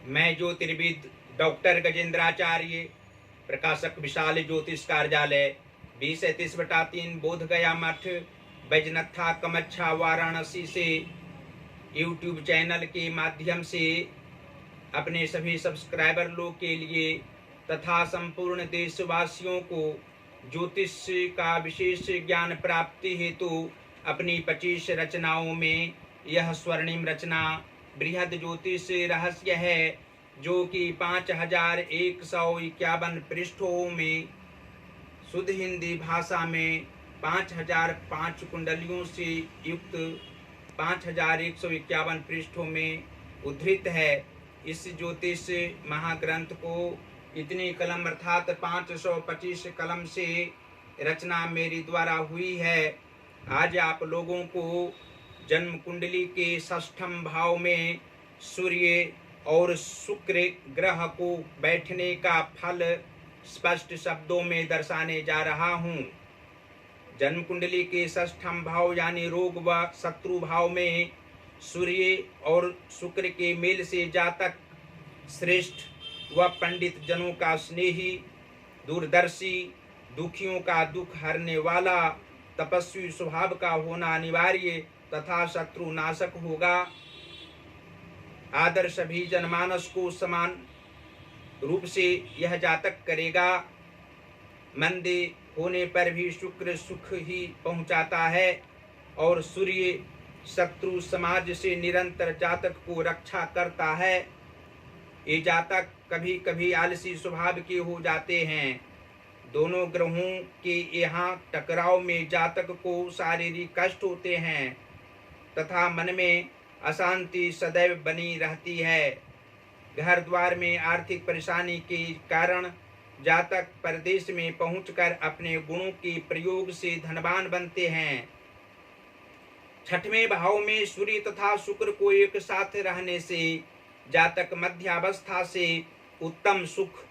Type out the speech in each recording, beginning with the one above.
मैं ज्योतिर्विद डॉक्टर गजेंद्राचार्य, प्रकाशक विशाल ज्योतिष कार्यालय 20:33/3 बोधगया मठ, बैजनाथा कमच्छा, वाराणसी से यूट्यूब चैनल के माध्यम से अपने सभी सब्सक्राइबर लोग के लिए तथा संपूर्ण देशवासियों को ज्योतिष का विशेष ज्ञान प्राप्ति हेतु अपनी 25 रचनाओं में यह स्वर्णिम रचना बृहद ज्योतिष रहस्य है, जो कि 5151 पृष्ठों में शुद्ध हिंदी भाषा में 5005 कुंडलियों से युक्त 5151 पृष्ठों में उद्धृत है। इस ज्योतिष महाग्रंथ को इतनी कलम अर्थात 525 कलम से रचना मेरी द्वारा हुई है। आज आप लोगों को जन्म कुंडली के 6ठम भाव में सूर्य और शुक्र ग्रह को बैठने का फल स्पष्ट शब्दों में दर्शाने जा रहा हूँ। जन्म कुंडली के 6ठम भाव यानी रोग व शत्रु भाव में सूर्य और शुक्र के मेल से जातक श्रेष्ठ व पंडित जनों का स्नेही, दूरदर्शी, दुखियों का दुख हरने वाला, तपस्वी स्वभाव का होना अनिवार्य तथा शत्रु नाशक होगा। आदर्श भी जनमानस को समान रूप से यह जातक करेगा। मंदे होने पर भी शुक्र सुख ही पहुंचाता है और सूर्य शत्रु समाज से निरंतर जातक को रक्षा करता है। ये जातक कभी कभी आलसी स्वभाव के हो जाते हैं। दोनों ग्रहों के यहाँ टकराव में जातक को शारीरिक कष्ट होते हैं तथा मन में अशांति सदैव बनी रहती है। घर द्वार में आर्थिक परेशानी के कारण जातक परदेश में पहुंचकर अपने गुणों के प्रयोग से धनवान बनते हैं। 6ठवें भाव में सूर्य तथा शुक्र को एक साथ रहने से जातक मध्यावस्था से उत्तम सुख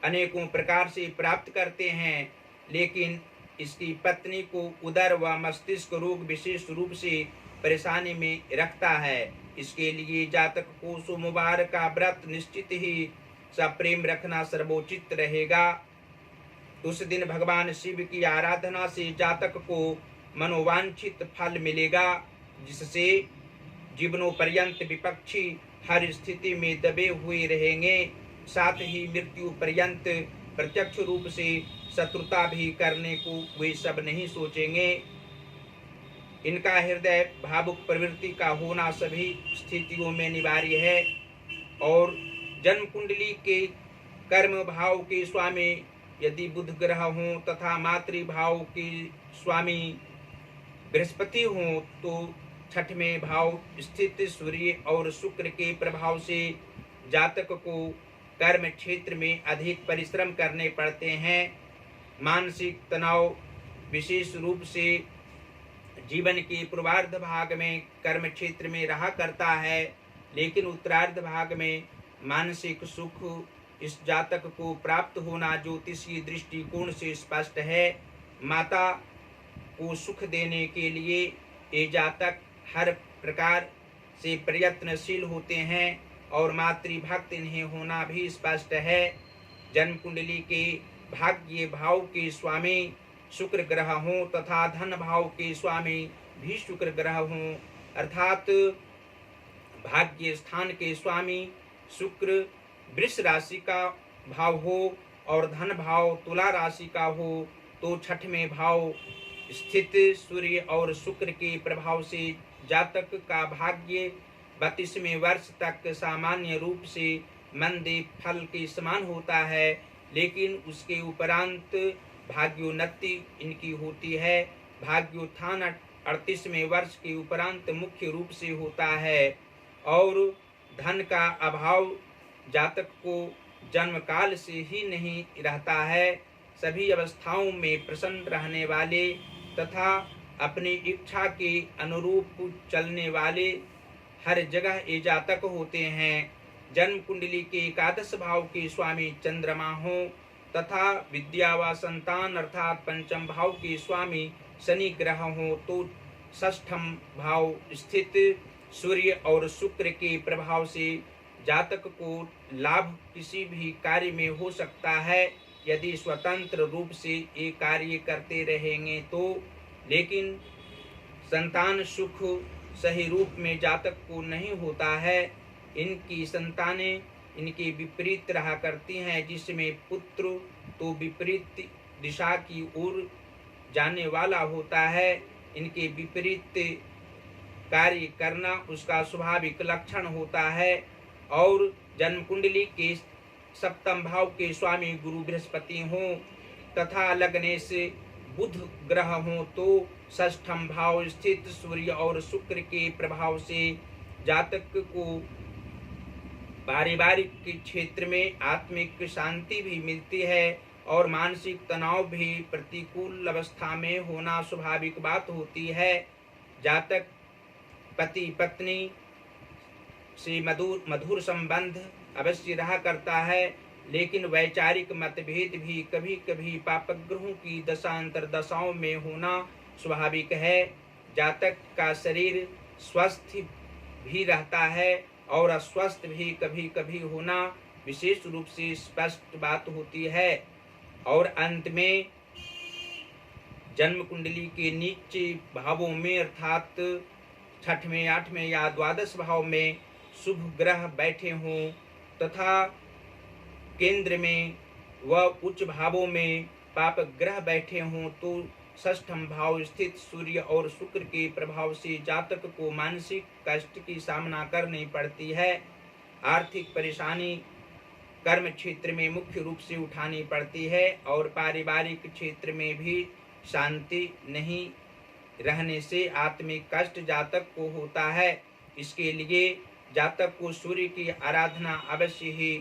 अनेकों प्रकार से प्राप्त करते हैं, लेकिन इसकी पत्नी को उदर व मस्तिष्क रोग विशेष रूप से परेशानी में रखता है। इसके लिए जातक को सोमवार का व्रत निश्चित ही सप्रेम रखना सर्वोचित रहेगा। उस दिन भगवान शिव की आराधना से जातक को मनोवांछित फल मिलेगा, जिससे जीवनोपर्यंत विपक्षी हर स्थिति में दबे हुए रहेंगे, साथ ही मृत्यु पर्यंत प्रत्यक्ष रूप से शत्रुता भी करने को वे सब नहीं सोचेंगे। इनका हृदय भावुक प्रवृत्ति का होना सभी स्थितियों में अनिवार्य है और जन्म कुंडली के कर्म भाव के स्वामी यदि बुध ग्रह हों तथा मातृभाव के स्वामी बृहस्पति हों तो 6ठवें भाव स्थित सूर्य और शुक्र के प्रभाव से जातक को कर्म क्षेत्र में अधिक परिश्रम करने पड़ते हैं। मानसिक तनाव विशेष रूप से जीवन के पूर्वार्ध भाग में कर्म क्षेत्र में रहा करता है, लेकिन उत्तरार्ध भाग में मानसिक सुख इस जातक को प्राप्त होना ज्योतिषीय दृष्टिकोण से स्पष्ट है। माता को सुख देने के लिए ये जातक हर प्रकार से प्रयत्नशील होते हैं और मातृभक्त इन्हें होना भी स्पष्ट है। जन्म कुंडली के भाग्य भाव के स्वामी शुक्र ग्रह हों तथा धन भाव के स्वामी भी शुक्र ग्रह हों, अर्थात भाग्य स्थान के स्वामी शुक्र वृष राशि का भाव हो और धन भाव तुला राशि का हो तो 6ठवें भाव स्थित सूर्य और शुक्र के प्रभाव से जातक का भाग्य 32वें वर्ष तक सामान्य रूप से मंदे फल के समान होता है, लेकिन उसके उपरांत भाग्योन्नति इनकी होती है। भाग्योत्थान 38वें वर्ष के उपरांत मुख्य रूप से होता है और धन का अभाव जातक को जन्म काल से ही नहीं रहता है। सभी अवस्थाओं में प्रसन्न रहने वाले तथा अपनी इच्छा के अनुरूप चलने वाले हर जगह ये जातक होते हैं। जन्म कुंडली के एकादश भाव के स्वामी चंद्रमा हो तथा विद्या व संतान अर्थात पंचम भाव के स्वामी शनि ग्रह हो तो षष्ठम भाव स्थित सूर्य और शुक्र के प्रभाव से जातक को लाभ किसी भी कार्य में हो सकता है यदि स्वतंत्र रूप से ये कार्य करते रहेंगे तो, लेकिन संतान सुख सही रूप में जातक को नहीं होता है। इनकी संतानें इनके विपरीत रहा करती हैं, जिसमें पुत्र तो विपरीत दिशा की ओर जाने वाला होता है। इनके विपरीत कार्य करना उसका स्वाभाविक लक्षण होता है। और जन्म कुंडली के सप्तम भाव के स्वामी गुरु बृहस्पति हों तथा लग्न से बुध ग्रह हों तो षष्ठम भाव स्थित सूर्य और शुक्र के प्रभाव से जातक को पारिवारिक के क्षेत्र में आत्मिक शांति भी मिलती है और मानसिक तनाव भी प्रतिकूल अवस्था में होना स्वाभाविक बात होती है। जातक पति पत्नी से मधुर संबंध अवश्य रहा करता है, लेकिन वैचारिक मतभेद भी कभी कभी पापग्रहों की दशांतर दशाओं में होना स्वाभाविक है। जातक का शरीर स्वस्थ भी रहता है और अस्वस्थ भी कभी कभी होना विशेष रूप से स्पष्ट बात होती है। और अंत में जन्म कुंडली के नीचे भावों में अर्थात छठवें आठवें या द्वादश भाव में शुभ ग्रह बैठे हों तथा केंद्र में व उच्च भावों में पाप ग्रह बैठे हों तो षष्ठम भाव स्थित सूर्य और शुक्र के प्रभाव से जातक को मानसिक कष्ट की सामना करनी पड़ती है। आर्थिक परेशानी कर्म क्षेत्र में मुख्य रूप से उठानी पड़ती है और पारिवारिक क्षेत्र में भी शांति नहीं रहने से आत्मिक कष्ट जातक को होता है। इसके लिए जातक को सूर्य की आराधना अवश्य ही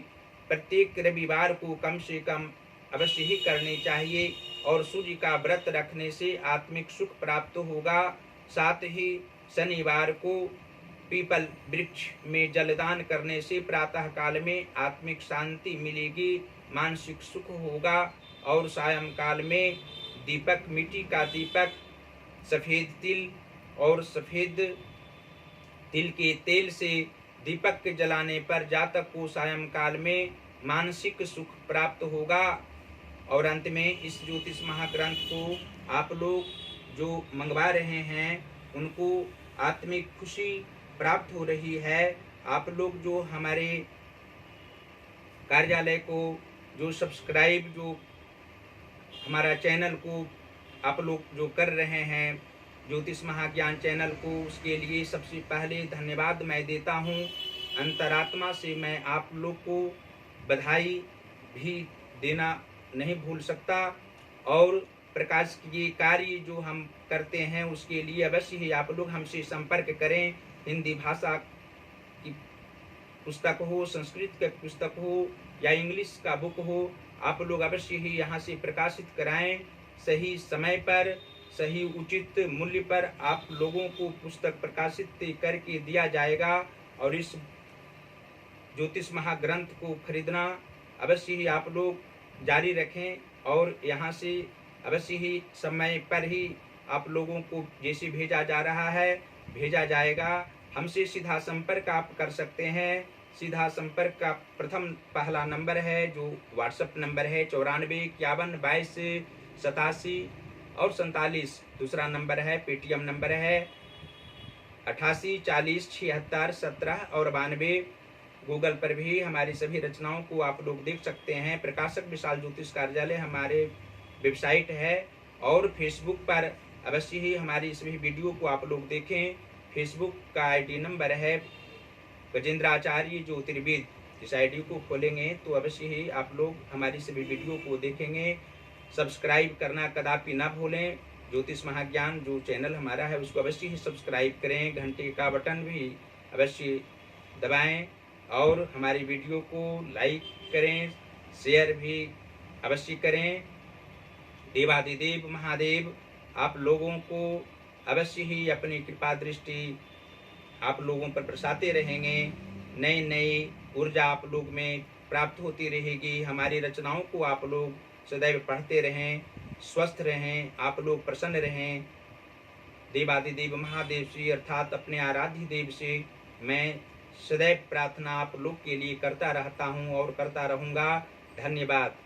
प्रत्येक रविवार को कम से कम अवश्य ही करनी चाहिए और सूर्य का व्रत रखने से आत्मिक सुख प्राप्त होगा। साथ ही शनिवार को पीपल वृक्ष में जलदान करने से प्रातः काल में आत्मिक शांति मिलेगी, मानसिक सुख होगा। और सायंकाल में दीपक, मिट्टी का दीपक, सफ़ेद तिल और सफ़ेद तिल के तेल से दीपक के जलाने पर जातक को सायंकाल में मानसिक सुख प्राप्त होगा। और अंत में इस ज्योतिष महाग्रंथ को आप लोग जो मंगवा रहे हैं उनको आत्मिक खुशी प्राप्त हो रही है। आप लोग जो हमारे कार्यालय को जो सब्सक्राइब जो हमारा चैनल को आप लोग जो कर रहे हैं ज्योतिष महाज्ञान चैनल को, उसके लिए सबसे पहले धन्यवाद मैं देता हूं। अंतरात्मा से मैं आप लोग को बधाई भी देना नहीं भूल सकता। और प्रकाश की कार्य जो हम करते हैं उसके लिए अवश्य ही आप लोग हमसे संपर्क करें। हिंदी भाषा की पुस्तक हो, संस्कृत का पुस्तक हो या इंग्लिश का बुक हो, आप लोग अवश्य ही यहाँ से प्रकाशित कराएं। सही समय पर सही उचित मूल्य पर आप लोगों को पुस्तक प्रकाशित करके दिया जाएगा। और इस ज्योतिष महाग्रंथ को खरीदना अवश्य ही आप लोग जारी रखें और यहाँ से अवश्य ही समय पर ही आप लोगों को जैसे भेजा जा रहा है भेजा जाएगा। हमसे सीधा संपर्क आप कर सकते हैं। सीधा संपर्क का पहला नंबर है जो व्हाट्सएप नंबर है 94 51 22 87 और 47। दूसरा नंबर है पेटीएम नंबर है 88 40 76 17 और 92। गूगल पर भी हमारी सभी रचनाओं को आप लोग देख सकते हैं। प्रकाशक विशाल ज्योतिष कार्यालय हमारे वेबसाइट है। और फेसबुक पर अवश्य ही हमारी सभी वीडियो को आप लोग देखें। फेसबुक का आईडी नंबर है गजेंद्राचार्य ज्योतिर्विद। इस आईडी को खोलेंगे तो अवश्य ही आप लोग हमारी सभी वीडियो को देखेंगे। सब्सक्राइब करना कदापि ना भूलें। ज्योतिष महाज्ञान जो चैनल हमारा है उसको अवश्य ही सब्सक्राइब करें। घंटे का बटन भी अवश्य दबाएं और हमारी वीडियो को लाइक करें, शेयर भी अवश्य करें। देवादिदेव महादेव आप लोगों को अवश्य ही अपनी कृपा दृष्टि आप लोगों पर बरसाते रहेंगे। नई नई ऊर्जा आप लोग में प्राप्त होती रहेगी। हमारी रचनाओं को आप लोग सदैव पढ़ते रहें, स्वस्थ रहें, आप लोग प्रसन्न रहें। देवादिदेव महादेव से अर्थात अपने आराध्य देव से मैं सदैव प्रार्थना आप लोग के लिए करता रहता हूँ और करता रहूँगा। धन्यवाद।